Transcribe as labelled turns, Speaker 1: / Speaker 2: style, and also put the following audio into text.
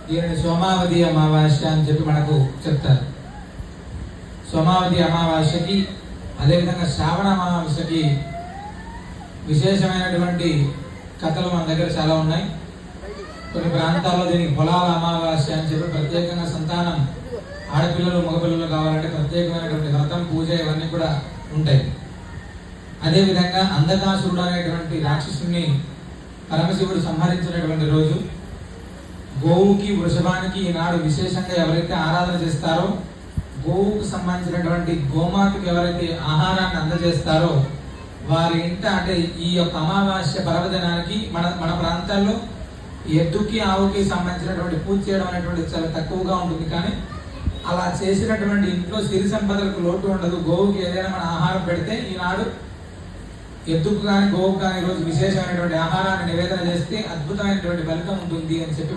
Speaker 1: దీనిని సోమావతి అమావాస్య అని చెప్పి మనకు చెప్తారు. సోమావతి అమావాస్యకి అదేవిధంగా శ్రావణ అమావాస్యకి విశేషమైనటువంటి కథలు మన దగ్గర చాలా ఉన్నాయి. కొన్ని ప్రాంతాల్లో దీనికి పొలాల అమావాస్య అని చెప్పి ప్రత్యేకంగా సంతానం ఆడపిల్లలు మగపిల్లలు కావాలంటే ప్రత్యేకమైనటువంటి వ్రతం పూజ ఇవన్నీ కూడా ఉంటాయి. అదేవిధంగా అంధకాసురుడు అనేటువంటి రాక్షసుని పరమశివుడు సంహరించినటువంటి రోజు. గోవుకి వృషభానికి ఈనాడు విశేషంగా ఎవరైతే ఆరాధన చేస్తారో, గోవుకు సంబంధించినటువంటి గోమాతకి ఎవరైతే ఆహారాన్ని అందజేస్తారో వారి ఇంట అంటే ఈ యొక్క అమావాస్య పర్వదినానికి మన ప్రాంతాల్లో ఎద్దుకి ఆవుకి సంబంధించినటువంటి పూజ చేయడం అనేటువంటి చాలా తక్కువగా ఉంటుంది. కానీ అలా చేసినటువంటి ఇంట్లో సిరి సంపదలకు లోటు ఉండదు. గోవుకి ఏదైనా మన ఆహారం పెడితే ఈనాడు ఎద్దుకు కానీ గోవుకు కానీ ఈరోజు విశేషమైనటువంటి ఆహారాన్ని నివేదన చేస్తే అద్భుతమైనటువంటి ఫలితం ఉంటుంది అని చెప్పి